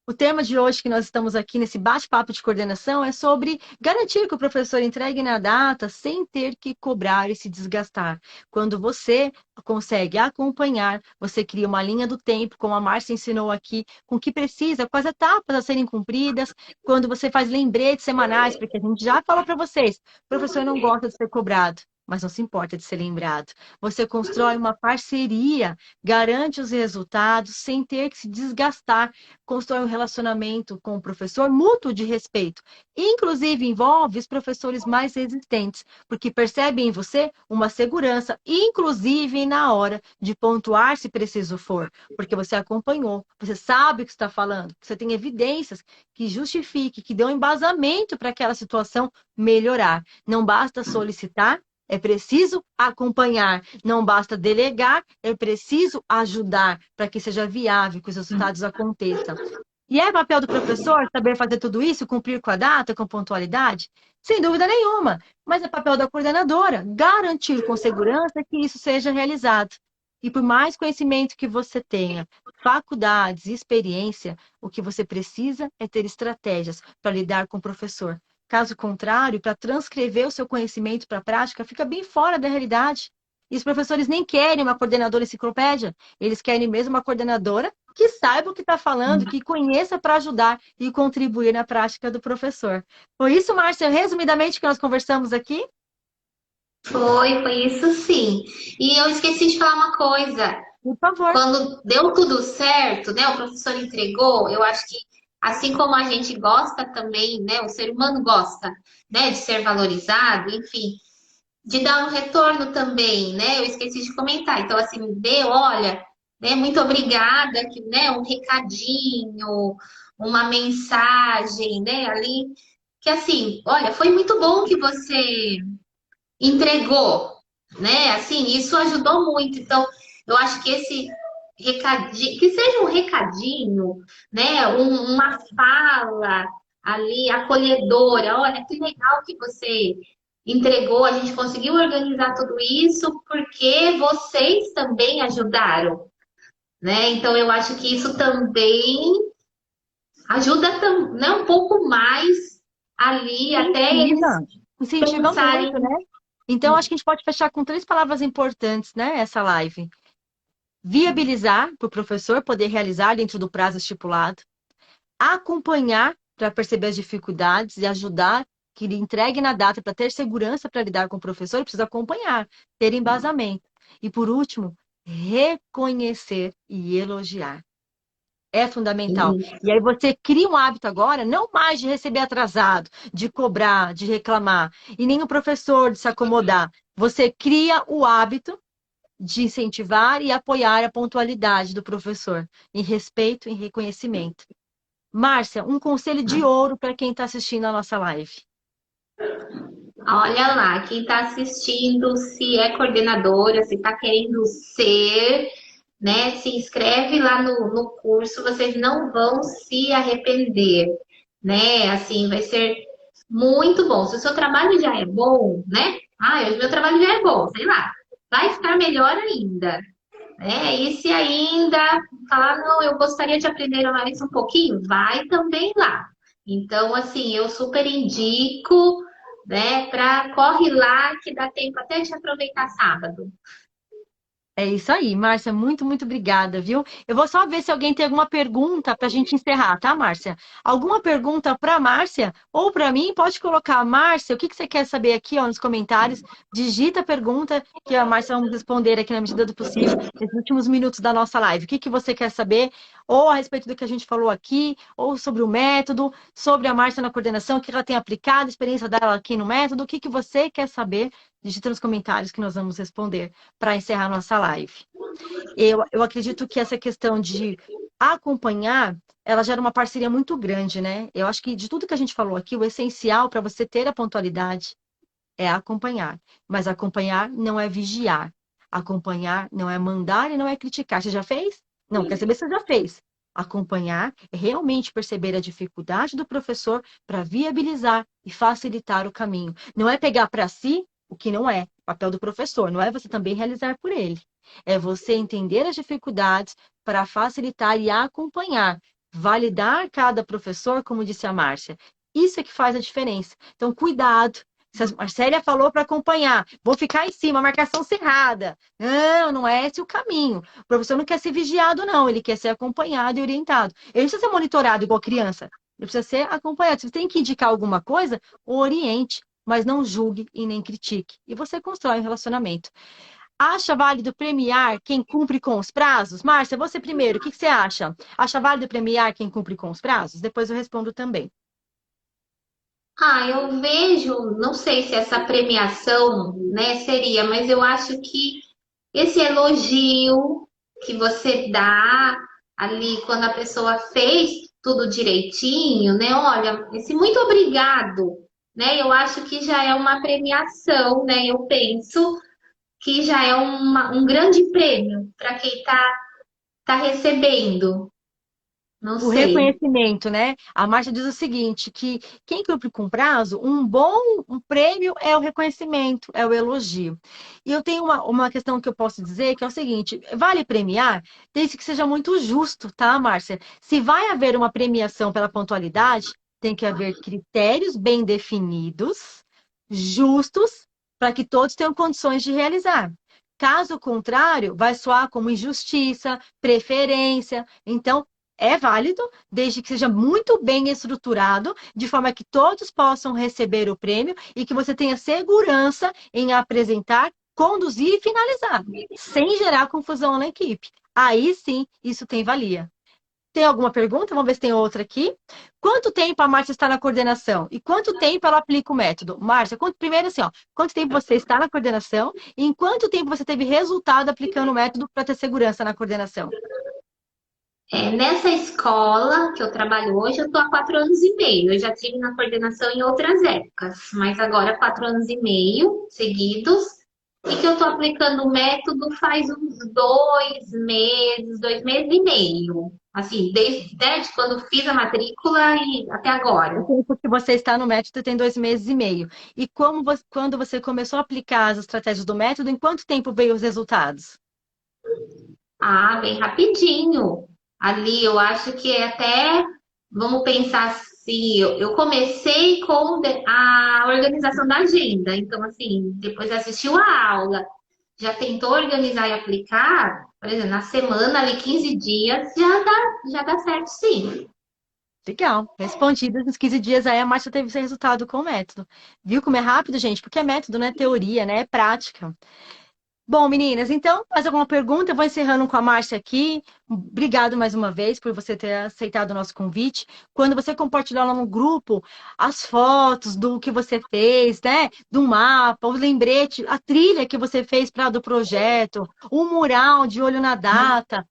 O tema de hoje que nós estamos aqui nesse bate-papo de coordenação é sobre garantir que o professor entregue na data sem ter que cobrar e se desgastar. Quando você consegue acompanhar, você cria uma linha do tempo, como a Márcia ensinou aqui, com o que precisa, com as etapas a serem cumpridas, quando você faz lembretes semanais, porque a gente já falou para vocês, o professor não gosta de ser cobrado, mas não se importa de ser lembrado. Você constrói uma parceria, garante os resultados sem ter que se desgastar, constrói um relacionamento com o professor mútuo de respeito. Inclusive, envolve os professores mais resistentes, porque percebem em você uma segurança, inclusive na hora de pontuar se preciso for, porque você acompanhou, você sabe o que está falando, você tem evidências que justifique, que dê um embasamento para aquela situação melhorar. Não basta solicitar, é preciso acompanhar, não basta delegar, é preciso ajudar para que seja viável que os resultados aconteçam. E é papel do professor saber fazer tudo isso, cumprir com a data, com pontualidade? Sem dúvida nenhuma, mas é papel da coordenadora garantir com segurança que isso seja realizado. E por mais conhecimento que você tenha, faculdades, experiência, o que você precisa é ter estratégias para lidar com o professor. Caso contrário, para transcrever o seu conhecimento para a prática, fica bem fora da realidade. E os professores nem querem uma coordenadora enciclopédia, eles querem mesmo uma coordenadora que saiba o que está falando, que conheça para ajudar e contribuir na prática do professor. Foi isso, Márcia, resumidamente, que nós conversamos aqui? Foi isso sim. E eu esqueci de falar uma coisa. Por favor. Quando deu tudo certo, né? O professor entregou, eu acho que assim como a gente gosta também, né? O ser humano gosta, né? De ser valorizado, enfim, de dar um retorno também, né? Eu esqueci de comentar. Então, assim, deu, olha, né? Muito obrigada, que, né? Um recadinho, uma mensagem, né? Ali, que assim, olha, foi muito bom que você entregou, né? Assim, isso ajudou muito. Então, eu acho que esse recadinho, que seja um recadinho, né? Uma fala ali acolhedora. Olha, que legal que você entregou, a gente conseguiu organizar tudo isso porque vocês também ajudaram, né? Então, eu acho que isso também ajuda né, um pouco mais ali até eles Incentiva. Incentiva pensarem. muito, né? Então, acho que a gente pode fechar com três palavras importantes, né? Essa live. Viabilizar para o professor poder realizar dentro do prazo estipulado. Acompanhar para perceber as dificuldades e ajudar que ele entregue na data para ter segurança para lidar com o professor, ele precisa acompanhar, ter embasamento. E por último, reconhecer e elogiar. É fundamental. E aí você cria um hábito agora, não mais de receber atrasado, de cobrar, de reclamar, e nem o professor de se acomodar. Você cria o hábito de incentivar e apoiar a pontualidade do professor, em respeito e reconhecimento. Márcia, um conselho de ouro para quem está assistindo a nossa live. Olha lá, quem está assistindo, se é coordenadora, se está querendo ser, né? Se inscreve lá no curso, vocês não vão se arrepender, né? Assim, vai ser muito bom. Se o seu trabalho já é bom, né? Ah, o meu trabalho já é bom, sei lá. Vai ficar melhor ainda, né? E se ainda falar, não, eu gostaria de aprender mais um pouquinho, vai também lá. Então, assim, eu super indico, né? Corre lá que dá tempo até de aproveitar sábado. É isso aí, Márcia, muito, muito obrigada, viu? Eu vou só ver se alguém tem alguma pergunta para a gente encerrar, tá, Márcia? Alguma pergunta para Márcia ou para mim? Pode colocar, Márcia, o que que você quer saber aqui, ó, nos comentários? Digita a pergunta que a Márcia vamos responder aqui na medida do possível, nesses últimos minutos da nossa live. O que que você quer saber? Ou a respeito do que a gente falou aqui, ou sobre o método, sobre a Márcia na coordenação, o que ela tem aplicado, a experiência dela aqui no método, o que que você quer saber? Digita nos comentários que nós vamos responder para encerrar nossa live. Eu acredito que essa questão de acompanhar, ela gera uma parceria muito grande, né? Eu acho que de tudo que a gente falou aqui, o essencial para você ter a pontualidade é acompanhar. Mas acompanhar não é vigiar. Acompanhar não é mandar e não é criticar. Você já fez? Não, quer saber se você já fez. Acompanhar é realmente perceber a dificuldade do professor para viabilizar e facilitar o caminho. Não é pegar para si o que não é papel do professor, não é você também realizar por ele. É você entender as dificuldades para facilitar e acompanhar, validar cada professor, como disse a Márcia. Isso é que faz a diferença. Então, cuidado. Se a Marcélia falou para acompanhar, vou ficar em cima, marcação cerrada. Não, não é esse o caminho. O professor não quer ser vigiado, não. Ele quer ser acompanhado e orientado. Ele não precisa ser monitorado igual criança. Ele precisa ser acompanhado. Se você tem que indicar alguma coisa, oriente, mas não julgue e nem critique. E você constrói um relacionamento. Acha válido premiar quem cumpre com os prazos? Márcia, você primeiro, o que você acha? Acha válido premiar quem cumpre com os prazos? Depois eu respondo também. Ah, eu vejo, não sei se essa premiação, né, seria, mas eu acho que esse elogio que você dá ali quando a pessoa fez tudo direitinho, né? Olha, esse muito obrigado, né? Eu acho que já é uma premiação, né? Eu penso que já é um grande prêmio para quem tá recebendo. Não O sei. reconhecimento, né? A Márcia diz o seguinte, que quem cumpre com prazo, um prêmio é o reconhecimento, é o elogio. E eu tenho uma questão que eu posso dizer, que é o seguinte, vale premiar, desde que seja muito justo, tá, Márcia? Se vai haver uma premiação pela pontualidade, tem que haver critérios bem definidos, justos, para que todos tenham condições de realizar. Caso contrário, vai soar como injustiça, preferência. Então, é válido, desde que seja muito bem estruturado, de forma que todos possam receber o prêmio e que você tenha segurança em apresentar, conduzir e finalizar, sem gerar confusão na equipe. Aí sim, isso tem valia. Tem alguma pergunta? Vamos ver se tem outra aqui. Quanto tempo a Márcia está na coordenação? E quanto tempo ela aplica o método? Márcia, primeiro assim, ó, quanto tempo você está na coordenação e em quanto tempo você teve resultado aplicando o método para ter segurança na coordenação? Nessa escola que eu trabalho hoje, eu estou há 4 anos e meio. Eu já tive na coordenação em outras épocas, mas agora 4 anos e meio seguidos. E que eu estou aplicando o método faz uns 2 meses, 2 meses e meio. Assim, desde quando fiz a matrícula e até O agora. tempo que você está no método tem 2 meses e meio. E quando você começou a aplicar as estratégias do método, em quanto tempo veio os resultados? Ah, bem rapidinho. Ali eu acho que é até, vamos pensar assim, eu comecei com a organização da agenda. Então, assim, depois assistiu a aula, já tentou organizar e aplicar, por exemplo, na semana ali, 15 dias, já dá certo sim. Legal. Respondidas nos 15 dias, aí a Márcia teve esse resultado com o método. Viu como é rápido, gente? Porque é método, não é teoria, né? É prática. Bom, meninas, então, mais alguma pergunta? Eu vou encerrando com a Márcia aqui. Obrigado mais uma vez por você ter aceitado o nosso convite. Quando você compartilhar lá no grupo as fotos do que você fez, né? Do mapa, o lembrete, a trilha que você fez para do projeto, o mural de olho na data,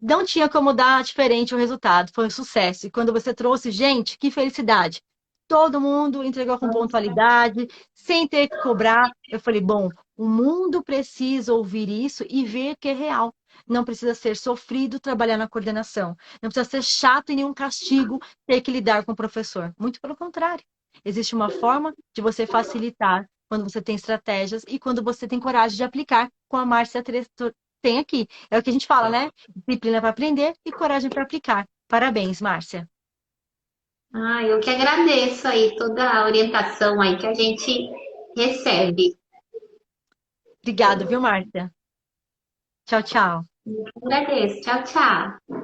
não tinha como dar diferente o resultado. Foi um sucesso. E quando você trouxe, gente, que felicidade! todo mundo entregou com pontualidade, sem ter que cobrar. Eu falei, bom, o mundo precisa ouvir isso e ver que é real. Não precisa ser sofrido trabalhar na coordenação. Não precisa ser chato e nenhum castigo ter que lidar com o professor. Muito pelo contrário. Existe uma forma de você facilitar quando você tem estratégias e quando você tem coragem de aplicar, com a Márcia tem aqui. É o que a gente fala, né? Disciplina para aprender e coragem para aplicar. Parabéns, Márcia. Ah, eu que agradeço aí toda a orientação aí que a gente recebe. Obrigada, viu, Márcia? Tchau, tchau. Agradeço. Tchau, tchau.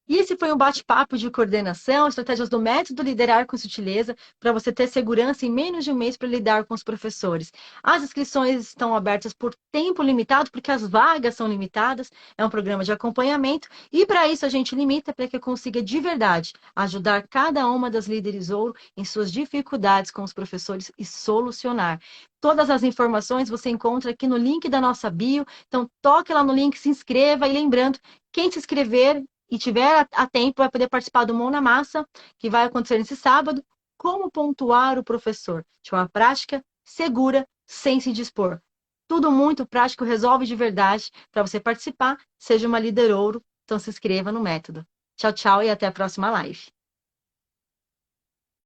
E esse foi um bate-papo de coordenação, estratégias do método Liderar com Sutileza, para você ter segurança em menos de um mês para lidar com os professores. As inscrições estão abertas por tempo limitado, porque as vagas são limitadas, é um programa de acompanhamento, e para isso a gente limita para que eu consiga de verdade ajudar cada uma das líderes ouro em suas dificuldades com os professores e solucionar. Todas as informações você encontra aqui no link da nossa bio, então toque lá no link, se inscreva e lembrando, quem se inscrever e tiver a tempo, vai poder participar do Mão na Massa, que vai acontecer nesse sábado. Como pontuar o professor? De uma prática segura, sem se dispor. Tudo muito prático, resolve de verdade. Para você participar, seja uma líder ouro. Então se inscreva no método. Tchau, tchau e até a próxima live.